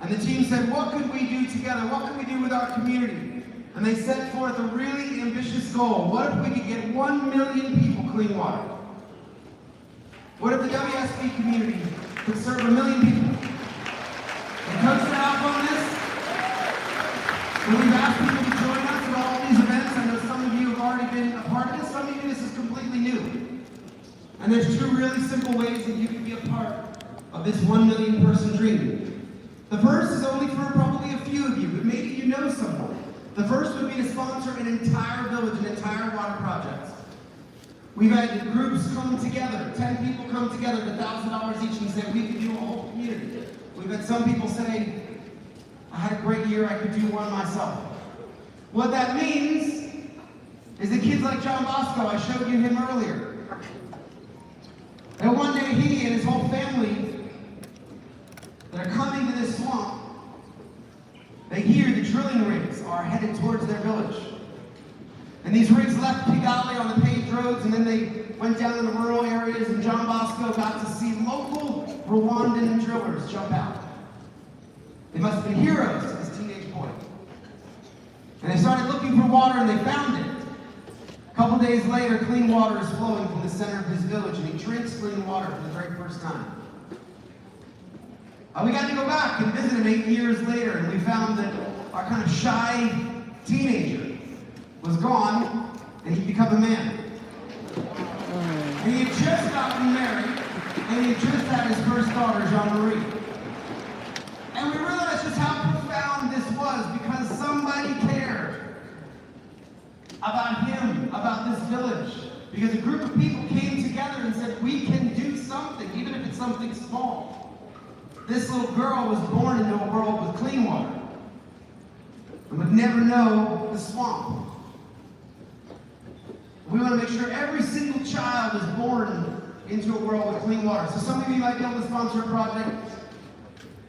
[SPEAKER 3] And the team said, what could we do together? What could we do with our community? And they set forth a really ambitious goal. What if we could get 1 million people clean water? What if the WSB community could serve 1 million people? And Coach to help on this, when we've asked people to join us at all these events, I know some of you have already been a part of this, some of you this is completely new. And there's two really simple ways that you can be a part of this 1 million person dream. The first is only for probably a few of you, but maybe you know someone. The first would be to sponsor an entire village, an entire water project. We've had groups come together, 10 people come together at $1,000 each and say, we could do a whole community. We've had some people say, I had a great year, I could do one myself. What that means is that kids like John Bosco, I showed you him earlier. And one day he and his whole family that are coming to this swamp, they hear the drilling rigs are headed towards their village. And these rigs left Kigali on the paved roads, and then they went down in the rural areas, and John Bosco got to see local Rwandan drillers jump out. They must have been heroes to this teenage boy. And they started looking for water, and they found it. A couple days later, clean water is flowing from the center of his village, and he drinks clean water for the very first time. We got to go back and visit him 8 years later, and we found that our kind of shy teenager was gone, and he'd become a man. And he had just gotten married, and he had just had his first daughter, Jean-Marie. And we realized just how profound this was, because somebody cared about him, about this village. Because a group of people came together and said, we can do something, even if it's something small. This little girl was born into a world with clean water and would never know the swamp. We want to make sure every single child is born into a world with clean water. So some of you might be able to sponsor a project.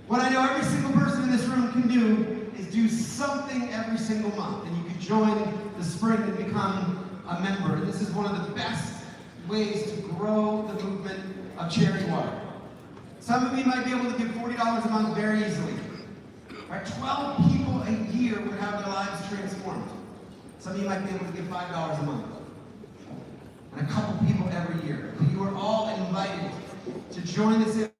[SPEAKER 3] What I know every single person in this room can do is do something every single month. And you can join the spring and become a member. And this is one of the best ways to grow the movement of charity water. Some of you might be able to give $40 a month very easily. Right? 12 people a year would have their lives transformed. Some of you might be able to give $5 a month. and a couple people every year. But you are all invited to join this event.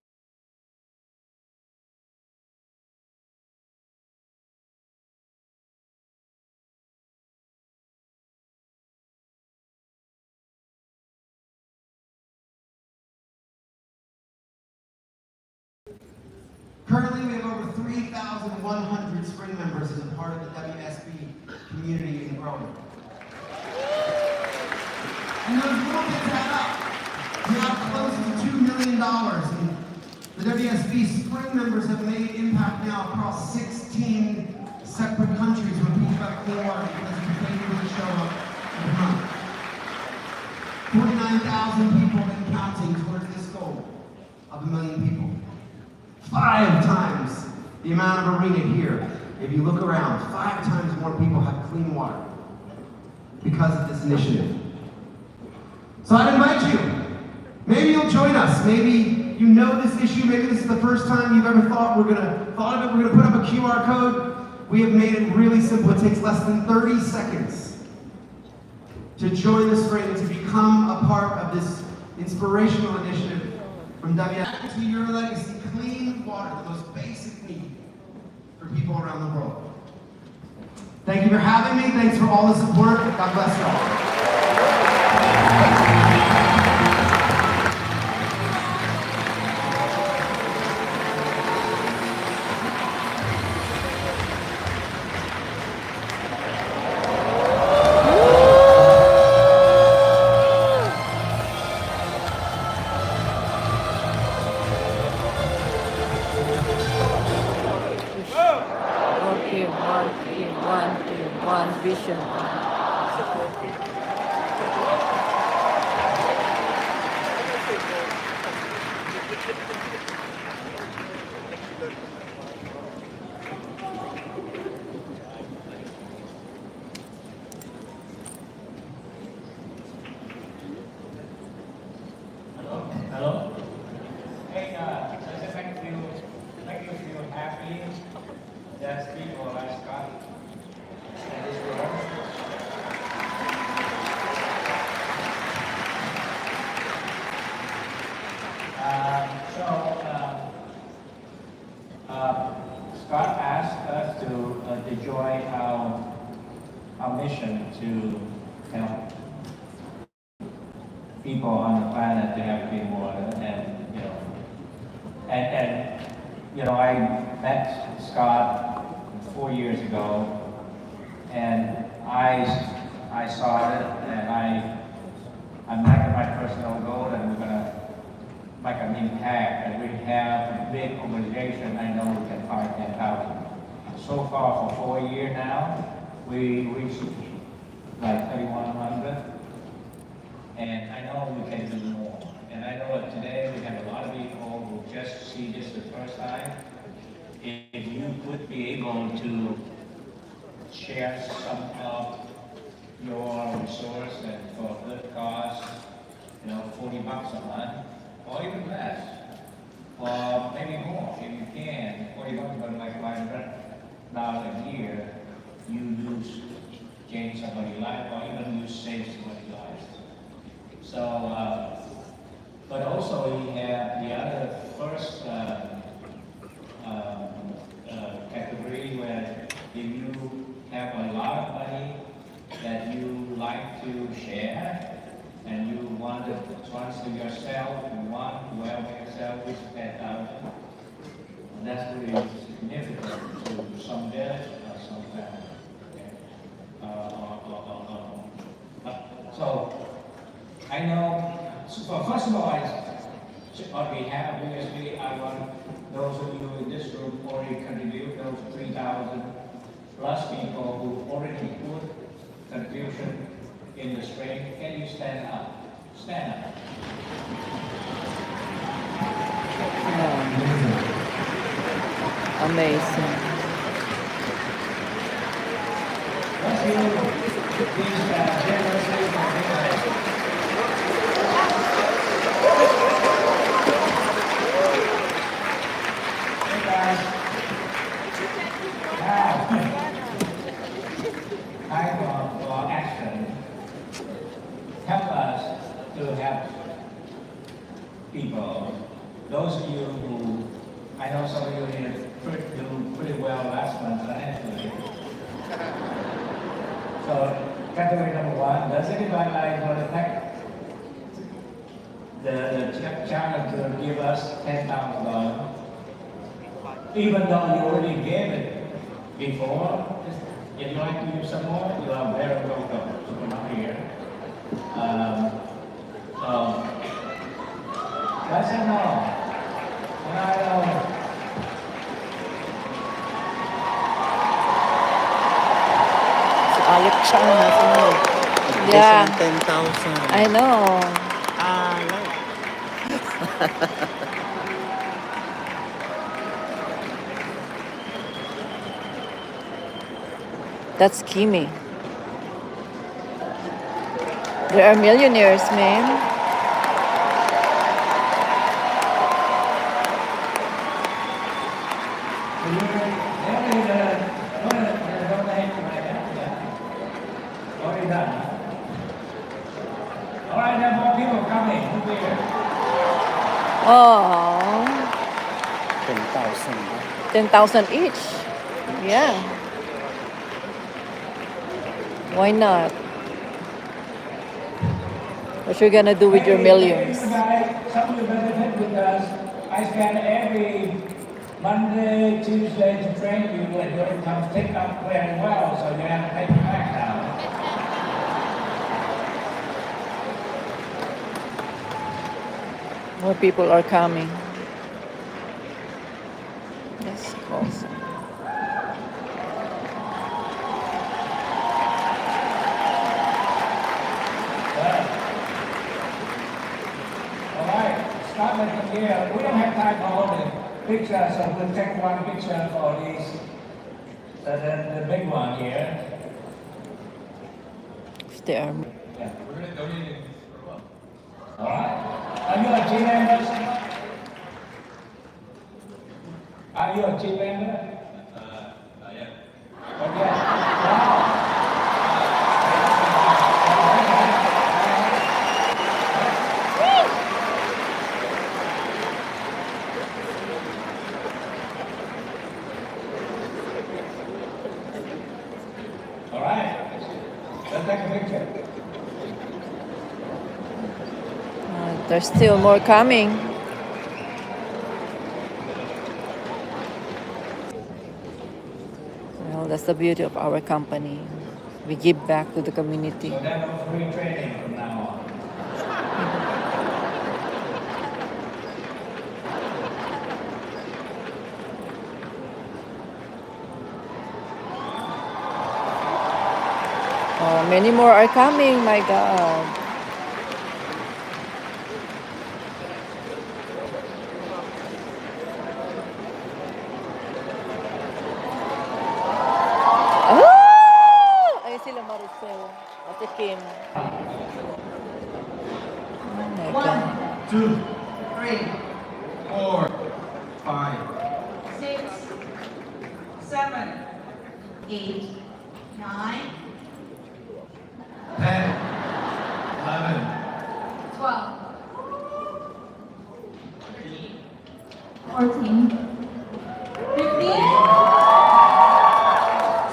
[SPEAKER 3] Currently, we have over 3,100 spring members as a part of the WSB community and growing. And those little bits add up. We have close to $2 million. And the WSB spring members have made impact now across 16 separate countries where people got clean water because we faithfully show up every month. 49,000 people and counting towards this goal of 1 million people. 5 times the amount of arena here. If you look around, 5 times more people have clean water because of this initiative. So I'd invite you. Maybe you'll join us. Maybe you know this issue. Maybe this is the first time you've ever thought of it. We're gonna put up a QR code. We have made it really simple. It takes less than 30 seconds to join the spring, to become a part of this inspirational initiative from WFG. To your legacy, clean water, the most basic need for people around the world. Thank you for having me. Thanks for all the support. God bless you all.
[SPEAKER 4] One vision.
[SPEAKER 5] Hello. Hey, just make you feel happy that people like Scott in this room. Scott asked us to join our mission to help people on the planet to have clean water, and I met Scott 4 years ago, and I saw it, and I'm making my personal goal, and we're gonna make an impact, and we have a big organization. I know we can find 10,000. So far, for 4 years now, we reached like 3,100. And I know we can do more. And I know that today we have a lot of people who just see this the first time. If you could be able to share some of your resource and for a good cause, $40 a month, or even less, or maybe more if you can. $40, but like $500 a year, you change somebody's life, or even you save somebody's life. So, but also we have the other first category where if you have a lot of money that you like to share and you want to transfer yourself, you want to help yourself with 10,000, that's really significant to some village or some family. So I know, so first of all, on behalf of WSB, I want those of you in this room already contribute, those 3,000 plus people who already put contribution in the spring. Can you stand up? Stand up.
[SPEAKER 4] Amazing.
[SPEAKER 5] Let's do these generously for Hey guys. Now, time for action. Help us to help people. Those of you who, I know some of you here do pretty well last month financially. So, category number one, does anybody like to thank the channel to give us $10,000? Even though you already gave it before, if you'd like to use some more, you are very welcome to come up here. Yes and no. And
[SPEAKER 4] Alex siya ang nasunod.
[SPEAKER 6] Yeah.
[SPEAKER 4] Yeah.
[SPEAKER 6] 10,000.
[SPEAKER 4] I know. That's Kimi. They are millionaires, man.
[SPEAKER 5] already done. All right, there are more people coming. Who's here?
[SPEAKER 4] Oh,
[SPEAKER 6] 10,000.
[SPEAKER 4] 10,000 each. Yeah. Why not? What you gonna do with your millions?
[SPEAKER 5] Some of you benefit because I spend every Monday, Tuesday to train you, and your income's taken up very well, so you have to pay me back now.
[SPEAKER 4] More people are coming. Let's call some.
[SPEAKER 5] All right, starting from here. We don't have time for all the pictures, so we'll take one picture for these. So then the big one here.
[SPEAKER 4] If they are.
[SPEAKER 5] Yeah.
[SPEAKER 3] We're going to donate it for what?
[SPEAKER 5] All right. Are you a G member? Are you a G member?
[SPEAKER 3] Yeah.
[SPEAKER 5] Okay. Wow. All right. Let's take a picture.
[SPEAKER 4] There's still more coming. Well, that's the beauty of our company. We give back to the community.
[SPEAKER 5] So there no free training from now on.
[SPEAKER 4] Oh, many more are coming, my God. Ah! Ay, sila Maricel. Ate Kim. Oh my God.
[SPEAKER 3] 2, 3, 4, 5.
[SPEAKER 1] 6, 7, 8, 9,
[SPEAKER 3] 10, 11,
[SPEAKER 1] 12, 14, 15,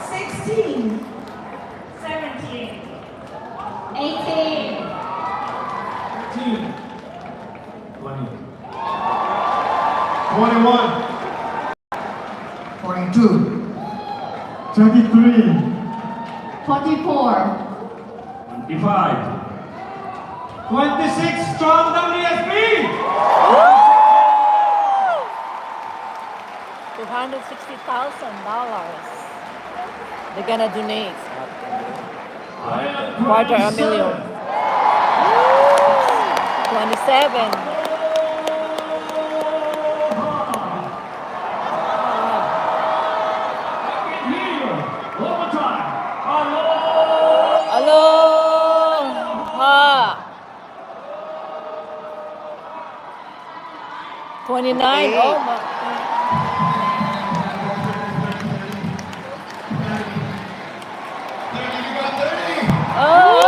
[SPEAKER 1] 16, 17, 18,
[SPEAKER 3] 19, 20, 21, 42, 23,
[SPEAKER 1] 24,
[SPEAKER 3] 25, 26, strong WSB!
[SPEAKER 4] $260,000. They're gonna donate. Quarter a million. 27. Aloha. 29. Oh my. Oh.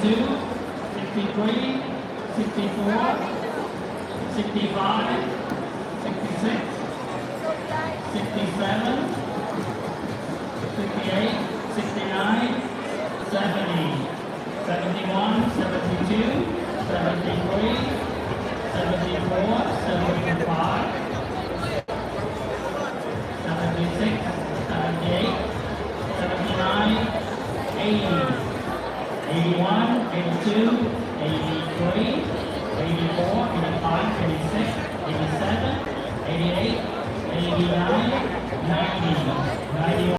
[SPEAKER 7] 62, 63, 64, 65, 66, 67, 68, 69, 70, 71, 72, 73, 74, 75, 76, 78, 79, 80, 81, 82, 83, 84, 85, 86, 87, 88, 89, 90, 91.